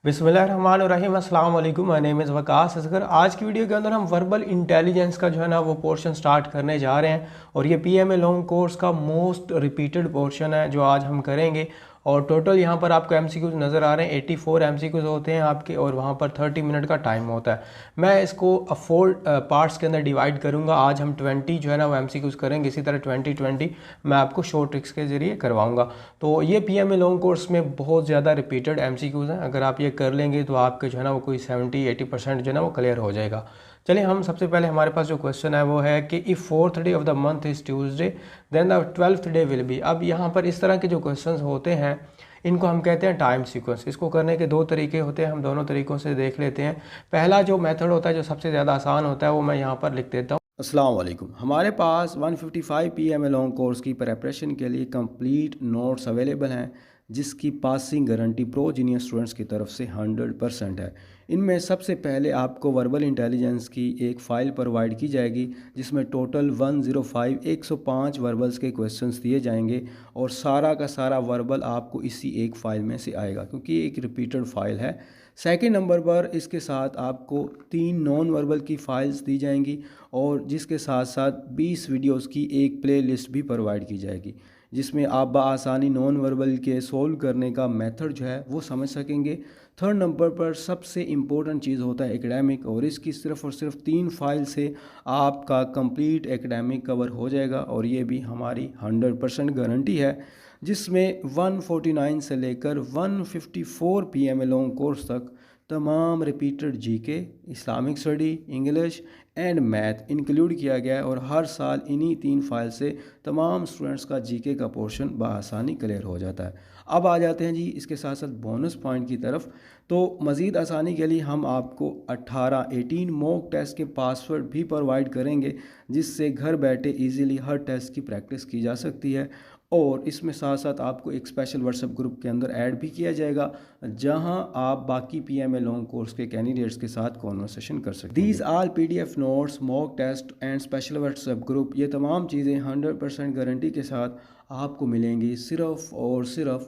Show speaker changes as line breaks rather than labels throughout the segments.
बिस्मिल्लाहिर्रहमानिर्रहीम अस्सलाम वालेकुम। My name is Waqas Asghar. आज की वीडियो के अंदर हम वर्बल इंटेलिजेंस का जो है ना वो पोर्शन स्टार्ट करने जा रहे हैं और ये पीएमए लॉन्ग कोर्स का मोस्ट रिपीटेड पोर्शन है जो आज हम करेंगे। और टोटल यहाँ पर आपको एमसीक्यूज नज़र आ रहे हैं, 84 एमसीक्यूज होते हैं आपके और वहाँ पर 30 मिनट का टाइम होता है। मैं इसको 4 पार्ट्स के अंदर डिवाइड करूँगा। आज हम 20 जो है ना वो एमसीक्यूज करेंगे, इसी तरह 20 मैं आपको शॉर्ट ट्रिक्स के ज़रिए करवाऊँगा। तो ये पीएमए लॉन्ग कोर्स में बहुत ज़्यादा रिपीटेड एमसीक्यूज हैं। अगर आप ये कर लेंगे तो आपके जो है ना वो कोई 70-80% जो है ना वो क्लियर हो जाएगा। चलिए हम सबसे पहले हमारे पास जो क्वेश्चन है वो है कि if 4th day of the month is Tuesday then the 12th day will be. अब यहाँ पर इस तरह के जो क्वेश्चंस होते हैं इनको हम कहते हैं टाइम सीक्वेंस। इसको करने के दो तरीके होते हैं, हम दोनों तरीक़ों से देख लेते हैं। पहला जो मेथड होता है जो सबसे ज़्यादा आसान होता है वो मैं यहाँ पर लिख देता हूँ। अस्सलाम वालेकुम। हमारे पास 155 पीएमए लॉन्ग कोर्स की प्रिपरेशन के लिए कंप्लीट नोट्स अवेलेबल हैं जिसकी passing guarantee pro genius students की तरफ से 100% है। इनमें सबसे पहले आपको वर्बल इंटेलिजेंस की एक फ़ाइल प्रोवाइड की जाएगी जिसमें टोटल 105 वर्बल्स के क्वेश्चंस दिए जाएंगे और सारा का सारा वर्बल आपको इसी एक फ़ाइल में से आएगा क्योंकि ये एक रिपीटेड फ़ाइल है। सेकंड नंबर पर इसके साथ आपको 3 नॉन वर्बल की फ़ाइल्स दी जाएंगी और जिसके साथ साथ 20 वीडियोस की एक प्लेलिस्ट भी प्रोवाइड की जाएगी जिसमें आप बआसानी नॉन वर्बल के सोल्व करने का मेथड जो है वो समझ सकेंगे। थर्ड नंबर पर सबसे इम्पोर्टेंट चीज़ होता है एकेडमिक और इसकी सिर्फ और सिर्फ 3 फाइल से आपका कंप्लीट एकेडमिक कवर हो जाएगा और ये भी हमारी 100% गारंटी है जिसमें 149 से लेकर 154 पीएमए लॉन्ग कोर्स तक तमाम repeated GK, Islamic study, English and math include किया गया है और हर साल इन्हीं 3 फाइल से तमाम स्टूडेंट्स का जीके का पोर्शन बआसानी क्लियर हो जाता है। अब आ जाते हैं जी इसके साथ साथ बोनस पॉइंट की तरफ। तो मज़ीद आसानी के लिए हम आपको 18 मॉक टेस्ट के पासवर्ड भी प्रोवाइड करेंगे जिससे घर बैठे इजीली हर टेस्ट की प्रैक्टिस की जा सकती है और इसमें साथ साथ आपको एक स्पेशल व्हाट्सएप ग्रुप के अंदर ऐड भी किया जाएगा जहां आप बाकी पीएमए लॉन्ग कोर्स के कैंडिडेट्स के साथ कॉन्वर्सेशन कर सकते हैं। These all PDF notes, mock test and special WhatsApp group, ये तमाम चीज़ें 100% गारंटी के साथ आपको मिलेंगी सिर्फ और सिर्फ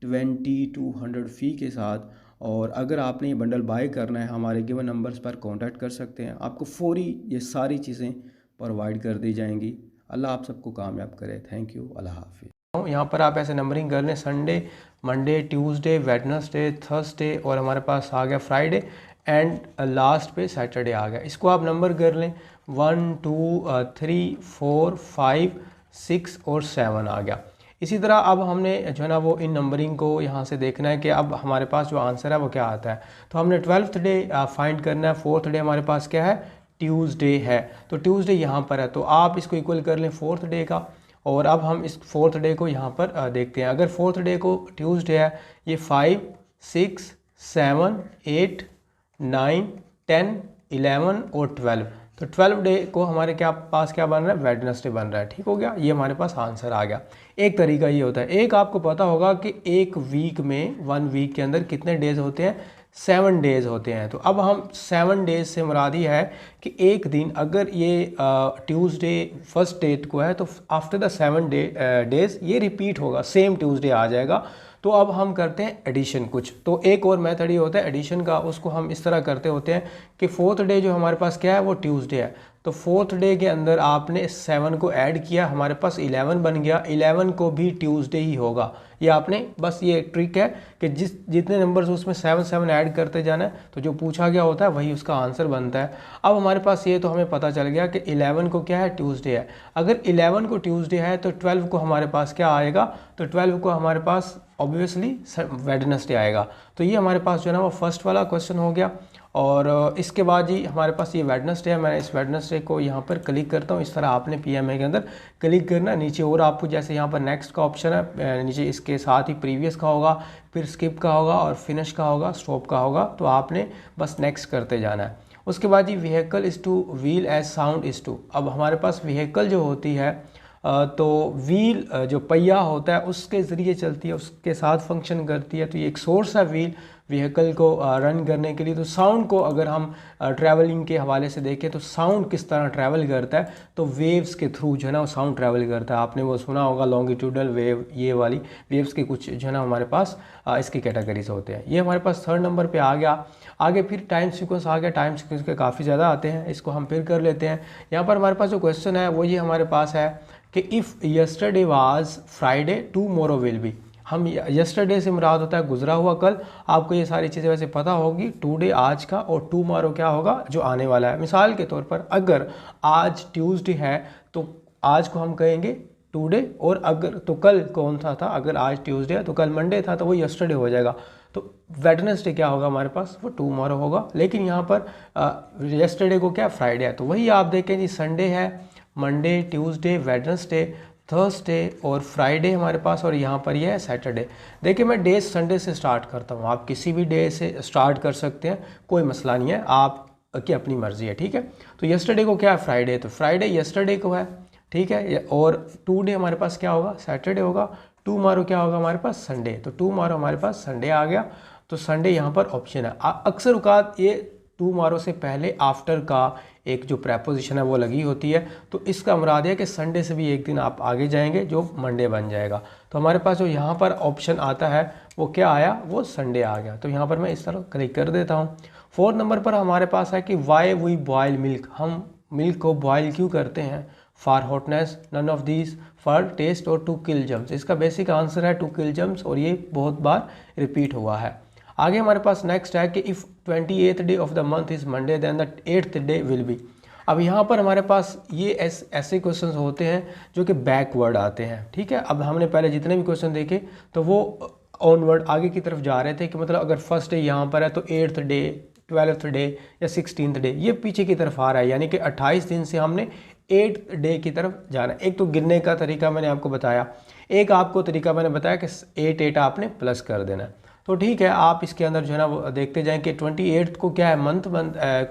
2200 फ़ी के साथ। और अगर आपने ये बंडल बाय करना है हमारे गिवन नंबर्स पर कॉन्टैक्ट कर सकते हैं, आपको फौरी ये सारी चीज़ें प्रोवाइड कर दी जाएंगी। अल्लाह आप सबको कामयाब करे। Thank you. अल्लाह हाफिज़। यहाँ पर आप ऐसे नंबरिंग कर लें, Sunday, Monday, Tuesday, Wednesday, Thursday और हमारे पास आ गया फ्राइडे एंड लास्ट पे सैटरडे आ गया। इसको आप नंबर कर लें 1 2 3 4 5 6 और 7 आ गया। इसी तरह अब हमने जो है ना वो इन नंबरिंग को यहाँ से देखना है कि अब हमारे पास जो आंसर है वो क्या आता है। तो हमने 12th डे फाइंड करना है। 4th डे हमारे पास क्या है, ट्यूसडे है। तो ट्यूसडे यहाँ पर है तो आप इसको इक्वल कर लें 4th डे का। और अब हम इस 4th डे को यहाँ पर देखते हैं। अगर 4th डे को ट्यूसडे है, ये 5 6 7 8 9 10 11 और 12, तो 12 डे को हमारे पास क्या बन रहा है, वेडनेसडे बन रहा है। ठीक हो गया, ये हमारे पास आंसर आ गया। एक तरीका ये होता है, एक आपको पता होगा कि एक वीक में 1 वीक के अंदर कितने डेज होते हैं, 7 डेज़ होते हैं। तो अब हम 7 डेज़ से मुराद ये है कि एक दिन अगर ये ट्यूसडे फर्स्ट डेट को है तो आफ्टर द 7 डेज़ ये रिपीट होगा, सेम ट्यूसडे आ जाएगा। तो अब हम करते हैं एडिशन कुछ। तो एक और मेथड ये होता है एडिशन का, उसको हम इस तरह करते होते हैं कि 4th डे जो हमारे पास क्या है वो ट्यूसडे है, तो 4th डे के अंदर आपने 7 को ऐड किया, हमारे पास 11 बन गया। 11 को भी ट्यूसडे ही होगा। ये आपने बस ये ट्रिक है कि जितने नंबर्स उसमें 7 ऐड करते जाना है, तो जो पूछा गया होता है वही उसका आंसर बनता है। अब हमारे पास ये तो हमें पता चल गया कि 11 को क्या है, ट्यूसडे है। अगर 11 को ट्यूसडे है तो 12 को हमारे पास क्या आएगा, तो 12 को हमारे पास ऑब्वियसली वेडनेसडे आएगा। तो ये हमारे पास जो है ना वो फर्स्ट वाला क्वेश्चन हो गया। और इसके बाद जी हमारे पास ये वेडनेसडे है। मैं इस वेडनेसडे को यहाँ पर क्लिक करता हूँ। इस तरह आपने पीएमए के अंदर क्लिक करना। नीचे और आपको जैसे यहाँ पर नेक्स्ट का ऑप्शन है, नीचे इसके साथ ही प्रीवियस का होगा, फिर स्किप का होगा और फिनिश का होगा, स्टॉप का होगा। तो आपने बस नेक्स्ट करते जाना है। उसके बाद G vehicle is two wheel as sound is two. अब हमारे पास व्हीकल जो होती है तो व्हील जो पहिया होता है उसके ज़रिए चलती है, उसके साथ फंक्शन करती है। तो ये एक सोर्स है व्हील व्हीकल को रन करने के लिए। तो साउंड को अगर हम ट्रैवलिंग के हवाले से देखें तो साउंड किस तरह ट्रैवल करता है, तो वेव्स के थ्रू जो है ना वो साउंड ट्रैवल करता है। आपने वो सुना होगा लॉन्गिट्यूडल वेव, ये वाली वेव्स के कुछ जो है ना हमारे पास इसकी कैटेगरीज होते हैं। ये हमारे पास 3rd नंबर पे आ गया। आगे फिर टाइम सीक्वेंस आ गया। टाइम सीक्वेंस के काफ़ी ज़्यादा आते हैं, इसको हम फिर कर लेते हैं। यहाँ पर हमारे पास जो क्वेश्चन है वो ये हमारे पास है कि if yesterday was Friday tomorrow will be. हम यस्टरडे से मुराद होता है गुजरा हुआ कल। आपको ये सारी चीज़ें वैसे पता होगी, टुडे आज का और टुमारो क्या होगा जो आने वाला है। मिसाल के तौर पर अगर आज ट्यूसडे है तो आज को हम कहेंगे टुडे, और अगर तो कल कौन सा था, अगर आज ट्यूसडे है तो कल मंडे था तो वो यस्टरडे हो जाएगा। तो वेडनेसडे क्या होगा हमारे पास, वो टुमारो होगा। लेकिन यहाँ पर यस्टरडे को क्या फ्राइडे है, तो वही आप देखें जी संडे है, मंडे, ट्यूसडे, वेडनेसडे, थर्सडे और फ्राइडे हमारे पास, और यहाँ पर यह है सैटरडे। देखिए मैं डे संडे से स्टार्ट करता हूँ, आप किसी भी डे से स्टार्ट कर सकते हैं, कोई मसला नहीं है, आप की अपनी मर्जी है, ठीक है। तो यस्टरडे को क्या है फ्राइडे, तो फ्राइडे यस्टरडे को है, ठीक है। और टुडे हमारे पास क्या होगा सैटरडे होगा, टुमारो क्या होगा हमारे पास संडे, तो टुमारो हमारे पास संडे आ गया। तो संडे यहाँ पर ऑप्शन है। अक्सर औकात ये टुमारो से पहले आफ्टर का एक जो प्रेपोजिशन है वो लगी होती है, तो इसका मुराद है कि संडे से भी एक दिन आप आगे जाएंगे जो मंडे बन जाएगा। तो हमारे पास जो यहाँ पर ऑप्शन आता है वो क्या आया, वो संडे आ गया। तो यहाँ पर मैं इस तरह क्लिक कर देता हूँ। 4th नंबर पर हमारे पास है कि वाई वी बॉयल मिल्क, हम मिल्क को बॉयल क्यों करते हैं, for hotness, none of these, for taste और टू किल जर्म्स। इसका बेसिक आंसर है टू किल जर्म्स, और ये बहुत बार रिपीट हुआ है। आगे हमारे पास नेक्स्ट है कि if 28th day of the month is Monday then the 8th day will be. अब यहाँ पर हमारे पास ये ऐसे क्वेश्चन होते हैं जो कि बैकवर्ड आते हैं, ठीक है। अब हमने पहले जितने भी क्वेश्चन देखे तो वो ऑनवर्ड आगे की तरफ जा रहे थे, कि मतलब अगर फर्स्ट डे यहाँ पर है तो 8th डे, 12th डे या 16th डे, ये पीछे की तरफ आ रहा है, यानी कि 28 दिन से हमने 8th डे की तरफ जाना है। एक तो गिनने का तरीका मैंने आपको बताया, एक आपको तरीका मैंने बताया कि 8 आपने प्लस कर देना है। तो ठीक है, आप इसके अंदर जो है ना वो देखते जाएं कि 28 को क्या है मंथ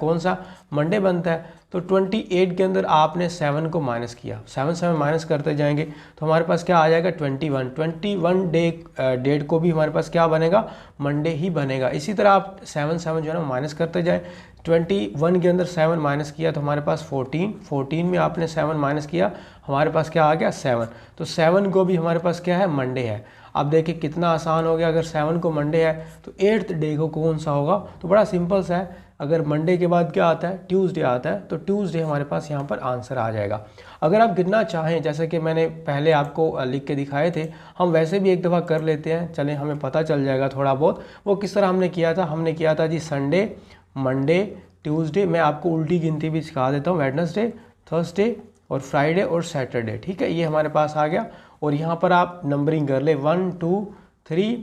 कौन सा मंडे बनता है। तो 28 के अंदर आपने 7 को माइनस किया, 7 माइनस करते जाएंगे तो हमारे पास क्या आ जाएगा 21 डे डेट को भी हमारे पास क्या बनेगा, मंडे ही बनेगा। इसी तरह आप 7 जो है ना माइनस करते जाएं। 21 के अंदर 7 माइनस किया तो हमारे पास 14 में आपने 7 माइनस किया, हमारे पास क्या आ गया 7। तो 7 को भी हमारे पास क्या है मंडे है। अब देखिए कितना आसान हो गया, अगर 7 को मंडे है तो 8th डे को कौन सा होगा, तो बड़ा सिंपल सा है। अगर मंडे के बाद क्या आता है ट्यूसडे आता है, तो ट्यूसडे हमारे पास यहाँ पर आंसर आ जाएगा। अगर आप गिनना चाहें जैसे कि मैंने पहले आपको लिख के दिखाए थे, हम वैसे भी एक दफ़ा कर लेते हैं, चलें हमें पता चल जाएगा थोड़ा बहुत। वो किस तरह हमने किया था, हमने किया था जी संडे, मंडे, ट्यूसडे, मैं आपको उल्टी गिनती भी सिखा देता हूँ, वेडनेसडे, थर्सडे और फ्राइडे और सैटरडे, ठीक है। ये हमारे पास आ गया। और यहाँ पर आप नंबरिंग कर ले 1 2 3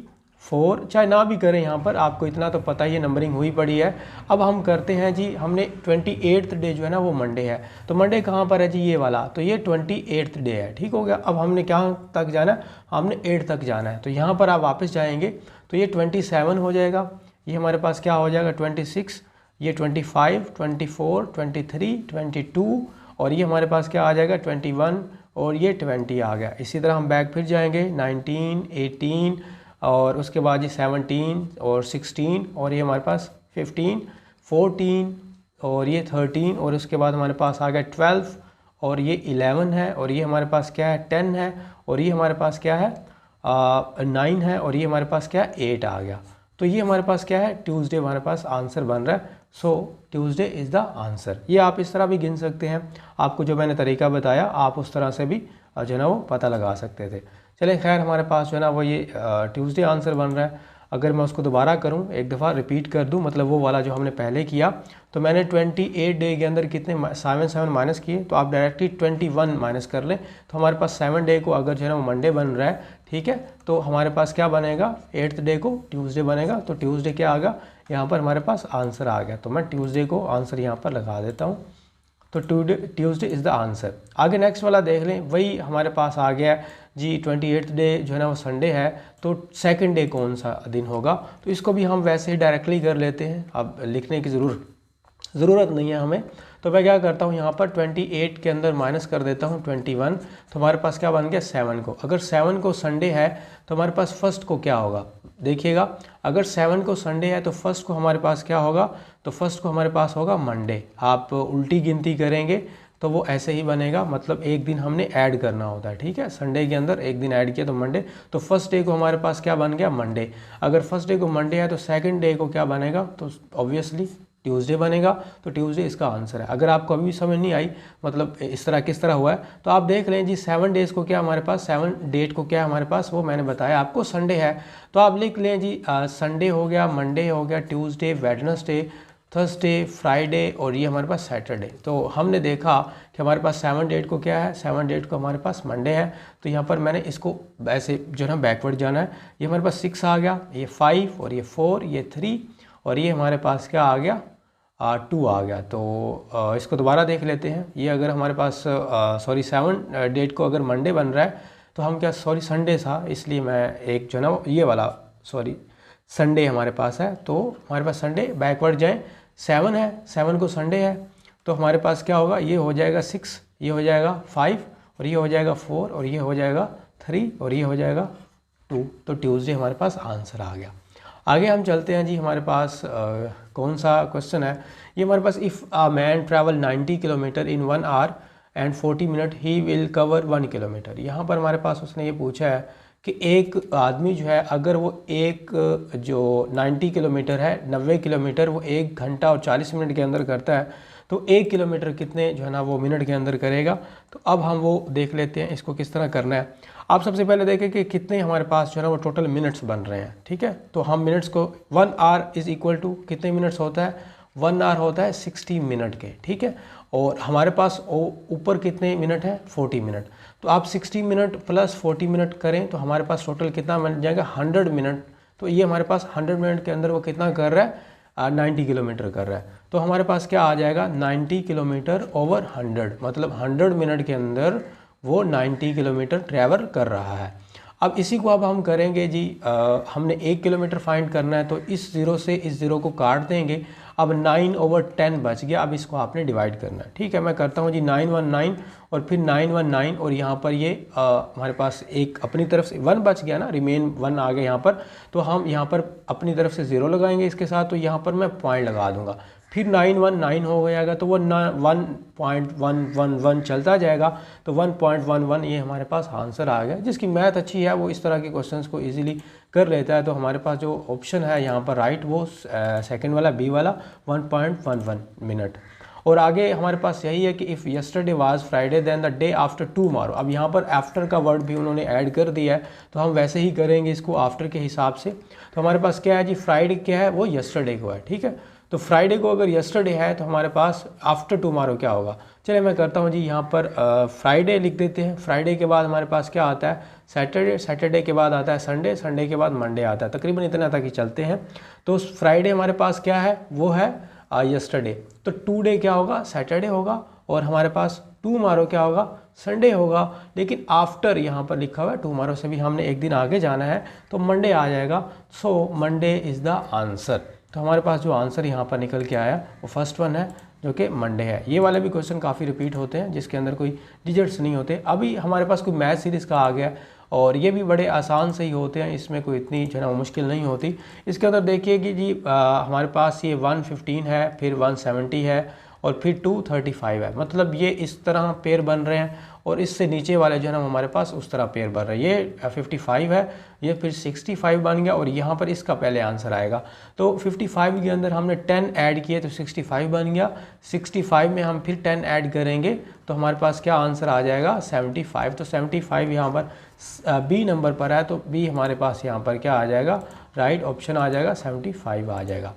4, चाहे ना भी करें, यहाँ पर आपको इतना तो पता ही है नंबरिंग हुई पड़ी है। अब हम करते हैं जी, हमने 28th डे जो है ना वो मंडे है, तो मंडे कहाँ पर है जी ये वाला, तो ये 28th डे है, ठीक हो गया। अब हमने क्या तक जाना है, हमने 8 तक जाना है। तो यहाँ पर आप वापस जाएंगे तो ये 27 हो जाएगा, ये हमारे पास क्या हो जाएगा 26, ये 25, 24, 23, 22 और ये हमारे पास क्या आ जाएगा 21 और ये 20 आ गया। इसी तरह हम बैक फिर जाएंगे 19, 18 और उसके बाद ये 17 और 16 और ये हमारे पास 15, 14 और ये 13 और उसके बाद हमारे पास आ गया 12 और ये 11 है और ये हमारे पास क्या है 10 है और ये हमारे पास क्या है 9 है और ये हमारे पास क्या है 8 आ गया। तो ये हमारे पास क्या है ट्यूसडे हमारे पास आंसर बन रहा है। सो ट्यूसडे इज़ द आंसर। ये आप इस तरह भी गिन सकते हैं, आपको जो मैंने तरीका बताया आप उस तरह से भी जो है ना वो पता लगा सकते थे। चलें खैर, हमारे पास जो है ना वो ये ट्यूसडे आंसर बन रहा है। अगर मैं उसको दोबारा करूं, एक दफ़ा रिपीट कर दूं, मतलब वो वाला जो हमने पहले किया, तो मैंने 28 डे के अंदर कितने 7 माइनस किए, तो आप डायरेक्टली 21 माइनस कर लें। तो हमारे पास 7 डे को अगर जो है ना वो मंडे बन रहा है, ठीक है, तो हमारे पास क्या बनेगा 8th डे को ट्यूसडे बनेगा। तो ट्यूसडे क्या आ गया यहाँ पर हमारे पास आंसर आ गया। तो मैं ट्यूसडे को आंसर यहाँ पर लगा देता हूँ। तो ट्यूसडे इज़ द आंसर। आगे नेक्स्ट वाला देख लें, वही हमारे पास आ गया जी 28th डे जो है ना वो संडे है, तो सेकंड डे कौन सा दिन होगा। तो इसको भी हम वैसे ही डायरेक्टली कर लेते हैं, अब लिखने की ज़रूरत नहीं है हमें। तो मैं क्या करता हूँ यहाँ पर 28 के अंदर माइनस कर देता हूँ 21, तो हमारे पास क्या बन गया 7 को। अगर 7 को संडे है तो हमारे पास फर्स्ट को क्या होगा, देखिएगा अगर 7 को संडे है तो फर्स्ट को हमारे पास क्या होगा, तो फर्स्ट को हमारे पास होगा मंडे। आप उल्टी गिनती करेंगे तो वो ऐसे ही बनेगा, मतलब एक दिन हमने ऐड करना होता है, ठीक है। संडे के अंदर एक दिन ऐड किया तो मंडे, तो फर्स्ट डे को हमारे पास क्या बन गया मंडे। अगर फर्स्ट डे को मंडे है तो सेकंड डे को क्या बनेगा, तो ऑब्वियसली ट्यूसडे बनेगा, तो ट्यूसडे इसका आंसर है। अगर आपको अभी भी समझ नहीं आई मतलब इस तरह किस तरह हुआ है, तो आप देख लें जी 7 डेज़ को क्या हमारे पास, 7 डेट को क्या हमारे पास, वो मैंने बताया आपको संडे है। तो आप लिख लें जी संडे हो गया, मंडे हो गया, ट्यूसडे, वेडनेसडे, थर्सडे, फ्राइडे और ये हमारे पास सैटरडे। तो हमने देखा कि हमारे पास 7 डेट को क्या है, 7 डेट को हमारे पास मंडे है। तो यहाँ पर मैंने इसको ऐसे जो है बैकवर्ड जाना है। ये हमारे पास 6 आ गया, ये 5 और ये 4, ये 3 और ये हमारे पास क्या आ गया 2 आ गया। तो इसको दोबारा देख लेते हैं। ये अगर हमारे पास 7 डेट को अगर मंडे बन रहा है तो हम क्या संडे था, इसलिए मैं एक जो है ना ये वाला संडे हमारे पास है, तो हमारे पास संडे बैकवर्ड जाएँ, 7 है, 7 को संडे है तो हमारे पास क्या होगा, ये हो जाएगा 6, ये हो जाएगा 5 और ये हो जाएगा 4 और ये हो जाएगा 3 और ये हो जाएगा 2। तो ट्यूसडे हमारे पास आंसर आ गया। आगे हम चलते हैं जी, हमारे पास कौन सा क्वेश्चन है ये हमारे पास। If a man travel 90 kilometre in 1 hour and 40 minute he will cover 1 kilometre. यहाँ पर हमारे पास उसने ये पूछा है कि एक आदमी जो है अगर वो एक जो 90 किलोमीटर है, 90 किलोमीटर वो 1 घंटा और 40 मिनट के अंदर करता है, तो 1 किलोमीटर कितने जो है ना वो मिनट के अंदर करेगा। तो अब हम वो देख लेते हैं इसको किस तरह करना है। आप सबसे पहले देखें कि कितने हमारे पास जो है ना वो टोटल मिनट्स बन रहे हैं, ठीक है। तो हम मिनट्स को 1 आवर इज़ इक्वल टू कितने मिनट्स होता है, 1 आवर होता है 60 मिनट के, ठीक है। और हमारे पास ऊपर कितने मिनट है 40 मिनट। तो आप 60 मिनट प्लस 40 मिनट करें तो हमारे पास टोटल कितना बन जाएगा 100 मिनट। तो ये हमारे पास 100 मिनट के अंदर वो कितना कर रहा है 90 किलोमीटर कर रहा है। तो हमारे पास क्या आ जाएगा 90 किलोमीटर ओवर 100, मतलब 100 मिनट के अंदर वो 90 किलोमीटर ट्रैवल कर रहा है। अब इसी को अब हम करेंगे जी, हमने 1 किलोमीटर फाइंड करना है तो इस ज़ीरो से इस ज़ीरो को काट देंगे। अब 9/10 बच गया, अब इसको आपने डिवाइड करना है, ठीक है। मैं करता हूँ जी 919 और फिर 919 और यहाँ पर ये हमारे पास एक अपनी तरफ से 1 बच गया ना, रिमेन 1 आ गया यहाँ पर। तो हम यहाँ पर अपनी तरफ से 0 लगाएंगे इसके साथ, तो यहाँ पर मैं पॉइंट लगा दूंगा। फिर 919 हो जाएगा तो वो 1.111 चलता जाएगा, तो 1.11 ये हमारे पास आंसर आ गया। जिसकी मैथ अच्छी है वो इस तरह के क्वेश्चंस को इजीली कर लेता है। तो हमारे पास जो ऑप्शन है यहाँ पर राइट वो सेकंड वाला बी वाला 1.11 मिनट। और आगे हमारे पास यही है कि if yesterday was Friday then the day after tomorrow. अब यहाँ पर आफ्टर का वर्ड भी उन्होंने ऐड कर दिया है, तो हम वैसे ही करेंगे इसको आफ्टर के हिसाब से। तो हमारे पास क्या है जी, फ्राइडे क्या है वो यस्टरडे को है, ठीक है। तो फ्राइडे को अगर यस्टरडे है तो हमारे पास आफ्टर टुमारो क्या होगा। चलिए मैं करता हूँ जी, यहाँ पर फ्राइडे लिख देते हैं। फ्राइडे के बाद हमारे पास क्या आता है सैटरडे, सैटरडे के बाद आता है संडे, संडे के बाद मंडे आता है। तकरीबन इतना तक ही चलते हैं। तो फ्राइडे हमारे पास क्या है वो है यस्टरडे। तो टुडे क्या होगा सैटरडे होगा और हमारे पास टुमारो क्या होगा संडे होगा। लेकिन आफ्टर यहाँ पर लिखा हुआ है टुमारो से भी हमने एक दिन आगे जाना है तो मंडे आ जाएगा। So Monday is the answer. तो हमारे पास जो आंसर यहाँ पर निकल के आया वो फर्स्ट वन है जो कि मंडे है। ये वाले भी क्वेश्चन काफ़ी रिपीट होते हैं जिसके अंदर कोई डिजिट्स नहीं होते। अभी हमारे पास कोई मैथ सीरीज़ का आ गया और ये भी बड़े आसान से ही होते हैं, इसमें कोई इतनी जो है ना मुश्किल नहीं होती। इसके अंदर देखिए कि जी हमारे पास ये 115 है, फिर 170 है और फिर 235 है। मतलब ये इस तरह पेयर बन रहे हैं और इससे नीचे वाले जो है ना हमारे पास उस तरह पेयर बन रहे हैं। ये 55 है, ये फिर 65 बन गया और यहाँ पर इसका पहले आंसर आएगा। तो 55 के अंदर हमने 10 ऐड किए तो 65 बन गया। 65 में हम फिर 10 ऐड करेंगे तो हमारे पास क्या आंसर आ जाएगा 75। तो 75 यहाँ पर बी नंबर पर है, तो बी हमारे पास यहाँ पर क्या आ जाएगा राइट ऑप्शन आ जाएगा 75 आ जाएगा।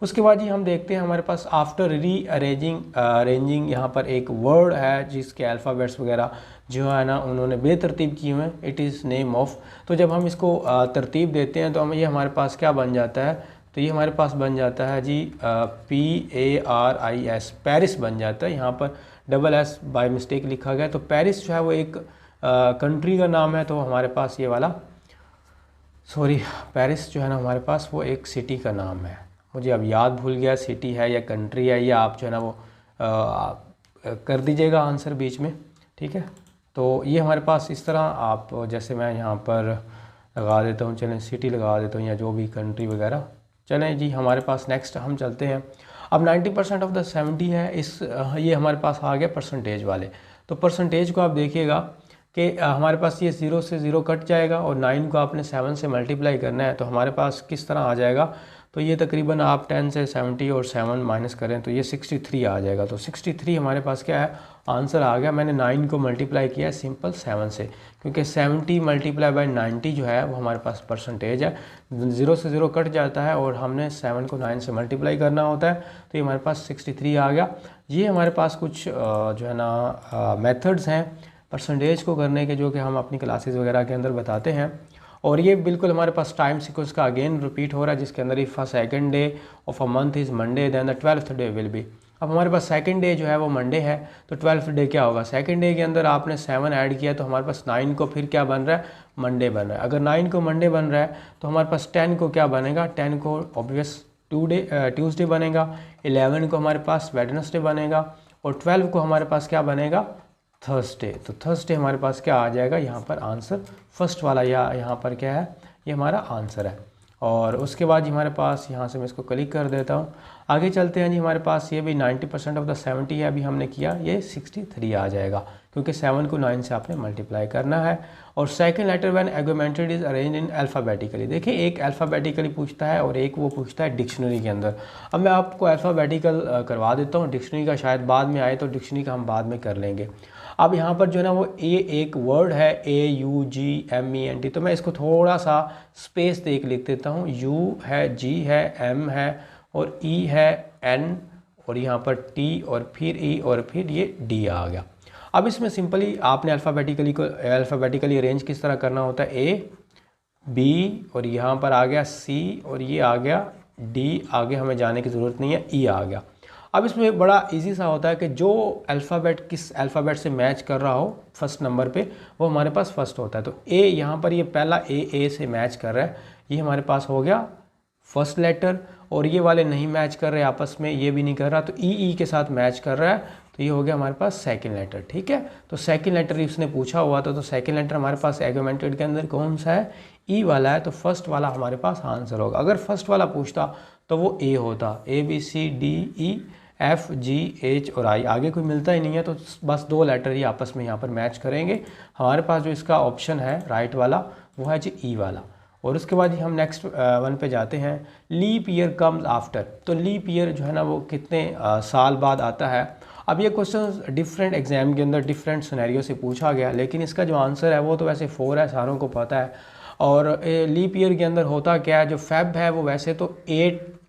उसके बाद जी हम देखते हैं हमारे पास आफ्टर अरेंजिंग यहाँ पर एक वर्ड है जिसके अल्फ़ाबेट्स वगैरह जो है ना उन्होंने बेतरतीब किए हुए हैं। It is name of. तो जब हम इसको तरतीब देते हैं तो हम ये हमारे पास क्या बन जाता है, तो ये हमारे पास बन जाता है जी PARIS पेरिस बन जाता है। यहाँ पर डबल एस बाय मिस्टेक लिखा गया। तो पेरिस जो है वो एक कंट्री का नाम है। तो हमारे पास ये वाला पेरिस जो है ना हमारे पास वो एक सिटी का नाम है। मुझे अब याद भूल गया सिटी है या कंट्री है, या आप जो है ना वो कर दीजिएगा आंसर बीच में, ठीक है। तो ये हमारे पास इस तरह आप, जैसे मैं यहाँ पर लगा देता हूँ, चलें सिटी लगा देता हूँ या जो भी कंट्री वगैरह। चलें जी, हमारे पास नेक्स्ट हम चलते हैं। अब 90% ऑफ द 70 है, ये हमारे पास आ गया परसेंटेज वाले। तो परसेंटेज को आप देखिएगा कि हमारे पास ये 0 से 0 कट जाएगा और 9 को आपने 7 से मल्टीप्लाई करना है। तो हमारे पास किस तरह आ जाएगा, तो ये तकरीबन आप 10 से 70 और 7 माइनस करें तो ये 63 आ जाएगा। तो 63 हमारे पास क्या है, आंसर आ गया। मैंने 9 को मल्टीप्लाई किया है सिंपल 7 से, क्योंकि 70 मल्टीप्लाई बाय 90 जो है वो हमारे पास परसेंटेज है। 0 से 0 कट जाता है और हमने 7 को 9 से मल्टीप्लाई करना होता है, तो ये हमारे पास 63 आ गया। ये हमारे पास कुछ जो है ना मेथड्स हैं परसेंटेज को करने के, जो कि हम अपनी क्लासेस वगैरह के अंदर बताते हैं। और ये बिल्कुल हमारे पास टाइम सीक्वेंस का अगेन रिपीट हो रहा है, जिसके अंदर if second day of a month is Monday then the 12th day will be. अब हमारे पास सेकंड डे जो है वो मंडे है, तो 12th डे क्या होगा, सेकंड डे के अंदर आपने 7 ऐड किया तो हमारे पास 9 को फिर क्या बन रहा है, मंडे बन रहा है। अगर 9 को मंडे बन रहा है तो हमारे पास 10 को क्या बनेगा, 10 को ऑब्वियस ट्यूसडे बनेगा, 11 को हमारे पास वेडनेसडे बनेगा और 12 को हमारे पास क्या बनेगा, थर्सडे। तो थर्सडे हमारे पास क्या आ जाएगा, यहाँ पर आंसर फर्स्ट वाला, या यहाँ पर क्या है, ये हमारा आंसर है। और उसके बाद हमारे पास यहाँ से मैं इसको क्लिक कर देता हूँ, आगे चलते हैं जी। हमारे पास ये भी 90% ऑफ द 70 है, अभी हमने किया, ये 63 आ जाएगा, क्योंकि 7 को 9 से आपने मल्टीप्लाई करना है। और second letter when argumented is arrange in alphabetically. देखिए, एक अल्फ़ाबेटिकली पूछता है और एक वो पूछता है डिक्शनरी के अंदर। अब मैं आपको अल्फ़ाबेटिकल करवा देता हूँ, डिक्शनरी का शायद बाद में आए, तो डिक्शनरी का हम बाद में कर लेंगे। अब यहाँ पर जो है ना वो एक वर्ड है AUGMENT, तो मैं इसको थोड़ा सा स्पेस देख लिख देता हूँ। U है, G है, M है और E है, N और यहाँ पर T और फिर E और फिर ये D आ गया। अब इसमें सिंपली आपने अल्फ़ाबेटिकली अरेंज किस तरह करना होता है, A B और यहाँ पर आ गया C और ये आ गया D, आगे हमें जाने की ज़रूरत नहीं है, E आ गया। अब इसमें बड़ा इजी सा होता है कि जो अल्फ़ाबेट किस अल्फ़ाबेट से मैच कर रहा हो फर्स्ट नंबर पे, वो हमारे पास फर्स्ट होता है। तो ए यहाँ पर ये पहला ए से मैच कर रहा है, ये हमारे पास हो गया फर्स्ट लेटर। और ये वाले नहीं मैच कर रहे आपस में, ये भी नहीं कर रहा, तो ई के साथ मैच कर रहा है, तो ये हो गया हमारे पास सेकंड लेटर, ठीक है। तो सेकंड लेटर उसने पूछा हुआ था, तो सेकंड लेटर हमारे पास आर्गुमेंटेड के अंदर कौन सा है, ई वाला है, तो फर्स्ट वाला हमारे पास आंसर होगा। अगर फर्स्ट वाला पूछता तो वो ए होता, ABCDEFGH और I, आगे कोई मिलता ही नहीं है, तो बस 2 लेटर ही आपस में यहाँ पर मैच करेंगे। हमारे पास जो इसका ऑप्शन है राइट वाला वो है जी ई वाला। और उसके बाद ही हम नेक्स्ट वन पे जाते हैं। लीप ईयर कम्स आफ्टर, तो लीप ईयर जो है ना वो कितने साल बाद आता है। अब ये क्वेश्चन डिफरेंट एग्जाम के अंदर डिफरेंट सिनेरियो से पूछा गया, लेकिन इसका जो आंसर है वो तो वैसे 4 है, सारों को पता है। और लीप ईयर के अंदर होता क्या है, जो फेब है वो वैसे तो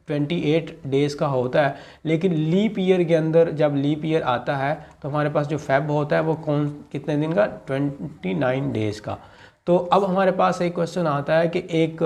28 डेज़ का होता है, लेकिन लीप ईयर के अंदर जब लीप ईयर आता है तो हमारे पास जो फेब होता है वो कितने दिन का, 29 डेज़ का। तो अब हमारे पास एक क्वेश्चन आता है कि एक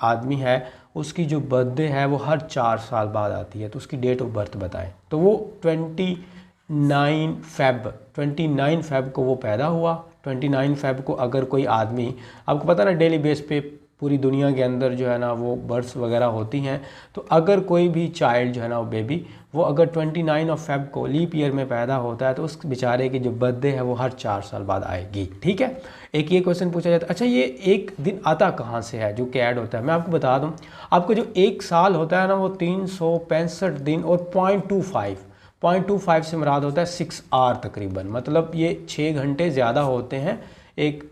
आदमी है, उसकी जो बर्थडे है वो हर 4 साल बाद आती है, तो उसकी डेट ऑफ बर्थ बताएं। तो वो 29 फेब को वो पैदा हुआ। 29 फेब को अगर कोई आदमी, आपको पता ना डेली बेस पे पूरी दुनिया के अंदर जो है ना वो बर्थ्स वगैरह होती हैं, तो अगर कोई भी चाइल्ड जो है ना वो बेबी, वो अगर 29 ऑफ फेब को लीप ईयर में पैदा होता है, तो उस बेचारे की जो बर्थडे है वो हर 4 साल बाद आएगी, ठीक है। एक ये क्वेश्चन पूछा जाता है। अच्छा, ये एक दिन आता कहाँ से है जो कि ऐड होता है, मैं आपको बता दूं। आपको जो एक साल होता है ना वो 365 दिन और 0.25 से मुराद होता है 6 आवर तकरीबन, मतलब ये 6 घंटे ज़्यादा होते हैं एक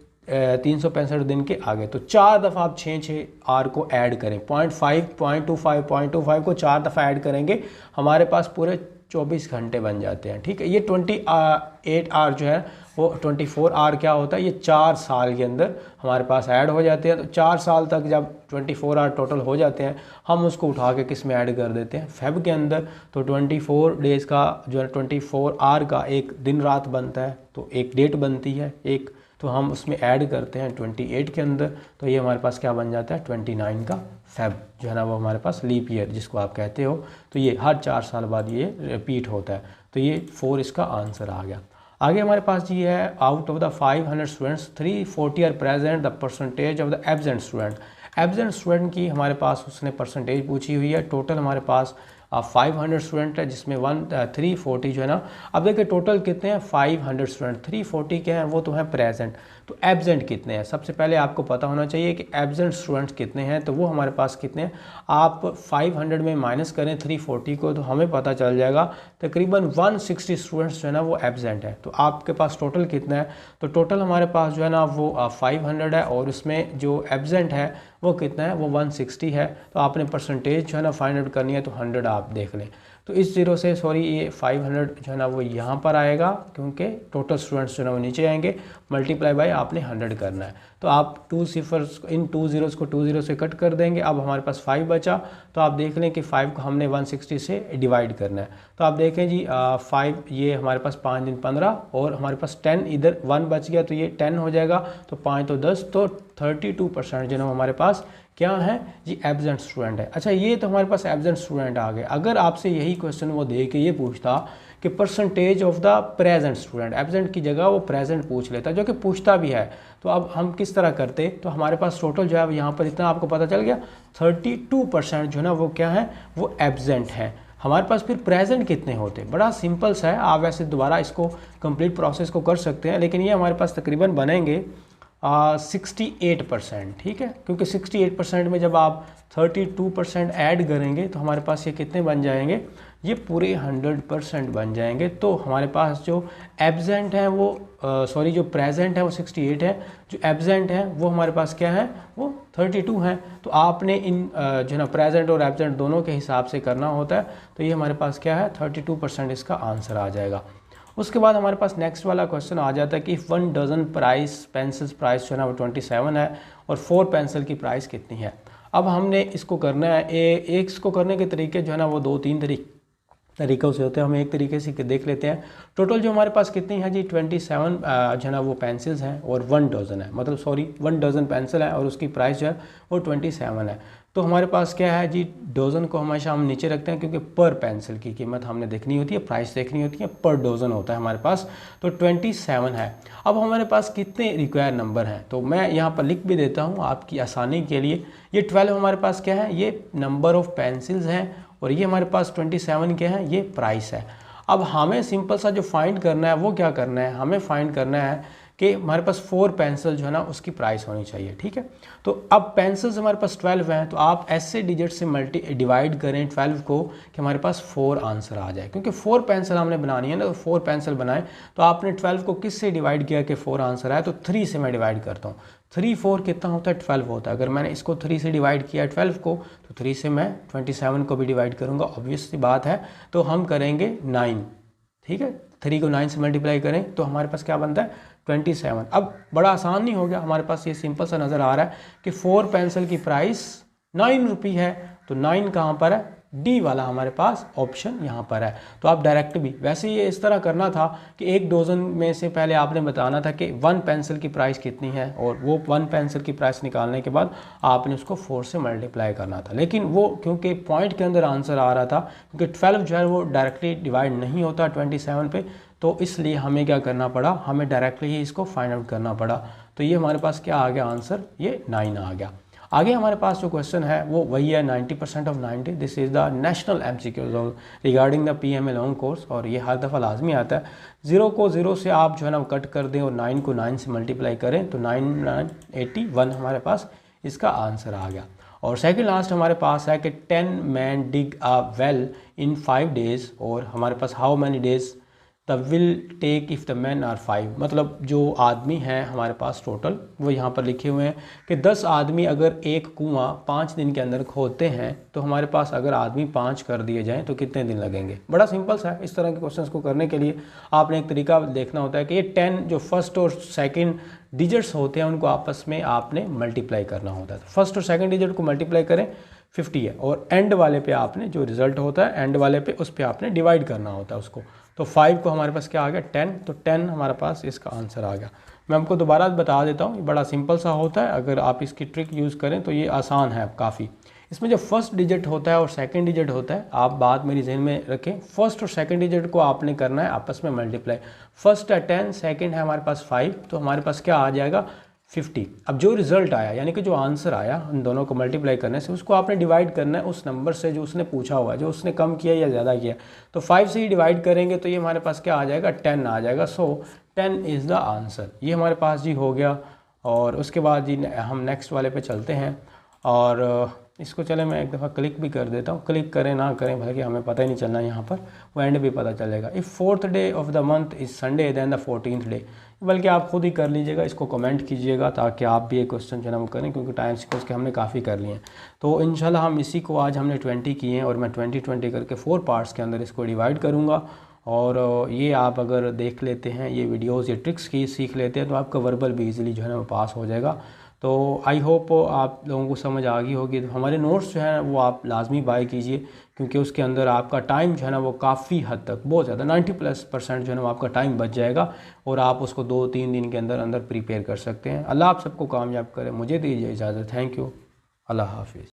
365 दिन के आगे। तो 4 दफ़ा आप 6 आवर को ऐड करें, 0.25 को 4 दफ़ा ऐड करेंगे, हमारे पास पूरे 24 घंटे बन जाते हैं, ठीक है। ये 28 आवर जो है वो 24 आवर क्या होता है, ये 4 साल के अंदर हमारे पास ऐड हो जाते हैं। तो 4 साल तक जब 24 आवर टोटल हो जाते हैं, हम उसको उठा के किस में ऐड कर देते हैं, फेब के अंदर। तो 24 डेज़ का जो है 24 आवर का एक दिन रात बनता है, तो एक डेट बनती है एक, तो हम उसमें ऐड करते हैं 28 के अंदर, तो ये हमारे पास क्या बन जाता है 29 का फेब जो है ना वो हमारे पास लीप ईयर जिसको आप कहते हो। तो ये हर 4 साल बाद ये रिपीट होता है, तो ये 4 इसका आंसर आ गया। आगे हमारे पास ये है, out of the 500 students 340 are present, the percentage of the absent student. Absent student की हमारे पास उसने परसेंटेज पूछी हुई है। टोटल हमारे पास 500 स्टूडेंट है, जिसमें 340 जो है ना, अब देखिए टोटल कितने हैं 500 स्टूडेंट, 340 क्या है वो तो है प्रेजेंट। तो एब्सेंट कितने हैं, सबसे पहले आपको पता होना चाहिए कि एब्सेंट स्टूडेंट्स कितने हैं, तो वो हमारे पास कितने हैं, आप 500 में माइनस करें 340 को तो हमें पता चल जाएगा तकरीबन 160 स्टूडेंट्स जो है ना वो एब्सेंट है। तो आपके पास टोटल कितना है, तो टोटल हमारे पास जो है ना वो 500 है और उसमें जो एब्सेंट है वो कितना है, वो 160 है। तो आपने परसेंटेज जो है ना फाइंड आउट करनी है, तो 100 आप देख लें। तो इस जीरो से सॉरी ये 500 जो है ना वो यहाँ पर आएगा, क्योंकि टोटल स्टूडेंट्स जो है ना वो नीचे आएंगे, मल्टीप्लाई बाय आपने 100 करना है। तो आप 2 सिफर्स इन 2 ज़ीरोज़ को 2 ज़ीरो से कट कर देंगे। अब हमारे पास 5 बचा, तो आप देख लें कि 5 को हमने 160 से डिवाइड करना है। तो आप देखें जी 5 ये हमारे पास 5 दिन 15 और हमारे पास 10 इधर 1 बच गया, तो ये 10 हो जाएगा, तो 5 तो 10, तो 32% जो है हमारे पास क्या है जी एब्सेंट स्टूडेंट है। अच्छा ये तो हमारे पास एब्सेंट स्टूडेंट आ गए। अगर आपसे यही क्वेश्चन वो दे के ये पूछता कि percentage of the present student, absent की जगह वो प्रेजेंट पूछ लेता, जो कि पूछता भी है, तो अब हम किस तरह करते, तो हमारे पास टोटल जो है यहाँ पर इतना आपको पता चल गया 32% जो है ना वो क्या है, वो एब्सेंट है। हमारे पास फिर प्रेजेंट कितने होते, बड़ा सिंपल सा है, आप वैसे दोबारा इसको कंप्लीट प्रोसेस को कर सकते हैं, लेकिन ये हमारे पास तकरीबन बनेंगे 68%, ठीक है, क्योंकि 68% में जब आप 32% ऐड करेंगे तो हमारे पास ये कितने बन जाएंगे, ये पूरे 100% बन जाएंगे। तो हमारे पास जो एब्सेंट है वो सॉरी जो प्रेजेंट है वो 68 है, जो एब्सेंट है वो हमारे पास क्या है, वो 32 है। तो आपने इन जो है ना प्रेजेंट और एब्सेंट दोनों के हिसाब से करना होता है। तो ये हमारे पास क्या है 32% इसका आंसर आ जाएगा। उसके बाद हमारे पास नेक्स्ट वाला क्वेश्चन आ जाता है कि 1 डजन प्राइस पेंसिल्स प्राइस जो है ना वो 27 है और 4 पेंसिल की प्राइस कितनी है। अब हमने इसको करना है एक इसको करने के तरीके जो है ना वो 2-3 तरीक़ों से होते हैं। हम एक तरीके से देख लेते हैं। टोटल जो हमारे पास कितनी है जी 27 जो है ना वो पेंसिल्स हैं और 1 डजन है, मतलब सॉरी 1 डजन पेंसिल है और उसकी प्राइस जो है वो 27 है। तो हमारे पास क्या है जी, डोज़न को हमेशा हम नीचे रखते हैं क्योंकि पर पेंसिल की कीमत हमने देखनी होती है, प्राइस देखनी होती है, पर डोज़न होता है हमारे पास। तो 27 है। अब हमारे पास कितने रिक्वायर नंबर हैं, तो मैं यहाँ पर लिख भी देता हूँ आपकी आसानी के लिए। ये 12 हमारे पास क्या है, ये नंबर ऑफ़ पेंसिल्स हैं और ये हमारे पास 27 क्या है, ये प्राइस है। अब हमें सिंपल सा जो फाइंड करना है वो क्या करना है, हमें फाइंड करना है कि हमारे पास 4 पेंसिल जो है ना उसकी प्राइस होनी चाहिए, ठीक है। तो अब पेंसिल्स हमारे पास 12 हैं, तो आप ऐसे डिजिट से डिवाइड करें 12 को कि हमारे पास 4 आंसर आ जाए, क्योंकि 4 पेंसिल हमने बनानी है ना, तो 4 पेंसिल बनाएं। तो आपने 12 को किस से डिवाइड किया कि 4 आंसर आए, तो 3 से मैं डिवाइड करता हूँ। 3 4 कितना होता है 12 होता है। अगर मैंने इसको 3 से डिवाइड किया 12 को, तो 3 से मैं 27 को भी डिवाइड करूँगा, ऑब्वियस सी बात है। तो हम करेंगे 9, ठीक है, 3 को 9 से मल्टीप्लाई करें तो हमारे पास क्या बनता है 27। अब बड़ा आसान नहीं हो गया, हमारे पास ये सिंपल सा नज़र आ रहा है कि 4 पेंसिल की प्राइस 9 रुपये है। तो 9 कहाँ पर है, डी वाला हमारे पास ऑप्शन यहाँ पर है। तो आप डायरेक्ट भी वैसे ये इस तरह करना था कि एक डोज़न में से पहले आपने बताना था कि 1 पेंसिल की प्राइस कितनी है और वो 1 पेंसिल की प्राइस निकालने के बाद आपने उसको 4 से मल्टीप्लाई करना था। लेकिन वो क्योंकि पॉइंट के अंदर आंसर आ रहा था, क्योंकि 12 जो है वो डायरेक्टली डिवाइड नहीं होता 27 पे, तो इसलिए हमें क्या करना पड़ा, हमें डायरेक्टली ही इसको फाइंड आउट करना पड़ा। तो ये हमारे पास क्या आ गया आंसर, ये 9 आ गया। आगे हमारे पास जो क्वेश्चन है वो वही है 90% of 90। This is the national MCQs regarding the PMA long course, और ये हर दफ़ा लाजमी आता है। 0 को 0 से आप जो है ना कट कर दें और 9 को 9 से मल्टीप्लाई करें तो 981 हमारे पास इसका आंसर आ गया। और सेकंड लास्ट हमारे पास है कि 10 men dig a well in 5 days, और हमारे पास how many days the will take if the man are 5। मतलब जो आदमी हैं हमारे पास टोटल वो यहाँ पर लिखे हुए हैं कि 10 आदमी अगर एक कुआं 5 दिन के अंदर खोदते हैं तो हमारे पास अगर आदमी 5 कर दिए जाएं तो कितने दिन लगेंगे। बड़ा सिंपल सा है। इस तरह के क्वेश्चंस को करने के लिए आपने एक तरीका देखना होता है कि ये 10 जो फर्स्ट और सेकंड डिजिट्स होते हैं उनको आपस में आपने मल्टीप्लाई करना होता है। तो फर्स्ट और सेकंड डिजिट को मल्टीप्लाई करें 50 है, और एंड वाले पे आपने जो रिजल्ट होता है एंड वाले पे उस पे आपने डिवाइड करना होता है उसको। तो 5 को हमारे पास क्या आ गया 10, तो 10 हमारे पास इसका आंसर आ गया। मैं आपको दोबारा बता देता हूँ, ये बड़ा सिंपल सा होता है। अगर आप इसकी ट्रिक यूज़ करें तो ये आसान है काफ़ी। इसमें जो फर्स्ट डिजिट होता है और सेकंड डिजिट होता है, आप बात मेरी जहन में रखें, फर्स्ट और सेकंड डिजिट को आपने करना है आपस में मल्टीप्लाई। फर्स्ट है 10, सेकंड है हमारे पास 5, तो हमारे पास क्या आ जाएगा 50। अब जो रिज़ल्ट आया यानी कि जो आंसर आया उन दोनों को मल्टीप्लाई करने से उसको आपने डिवाइड करना है उस नंबर से जो उसने पूछा हुआ है, जो उसने कम किया या ज़्यादा किया। तो 5 से ही डिवाइड करेंगे तो ये हमारे पास क्या आ जाएगा, 10 आ जाएगा। सो 10 इज़ द आंसर। ये हमारे पास जी हो गया। और उसके बाद जी हम नेक्स्ट वाले पे चलते हैं और इसको चले मैं एक दफ़ा क्लिक भी कर देता हूँ। क्लिक करें ना करें भले कि हमें पता ही नहीं चलना यहाँ पर, वो एंड भी पता चलेगा। If 4th day of the month is Sunday then the 14th day. बल्कि आप खुद ही कर लीजिएगा, इसको कमेंट कीजिएगा ताकि आप भी एक क्वेश्चन जो है करें, क्योंकि टाइम से उसके हमने काफ़ी कर लिए हैं। तो इंशाल्लाह हम इसी को आज हमने 20 किए हैं और मैं 20 करके 4 पार्ट्स के अंदर इसको डिवाइड करूँगा। और ये आप अगर देख लेते हैं ये वीडियोस, ये ट्रिक्स की सीख लेते हैं तो आपका वर्बल भी इजीली जो है ना वो पास हो जाएगा। तो आई होप आप लोगों को समझ आ गई होगी। तो हमारे नोट्स जो हैं वो आप लाजमी बाय कीजिए, क्योंकि उसके अंदर आपका टाइम जो है ना वो काफ़ी हद तक, बहुत ज़्यादा 90+% जो है ना वो आपका टाइम बच जाएगा और आप उसको 2-3 दिन के अंदर अंदर प्रिपेयर कर सकते हैं। अल्लाह आप सबको कामयाब करे। मुझे दीजिए इजाज़त। Thank you. अल्लाह हाफिज़।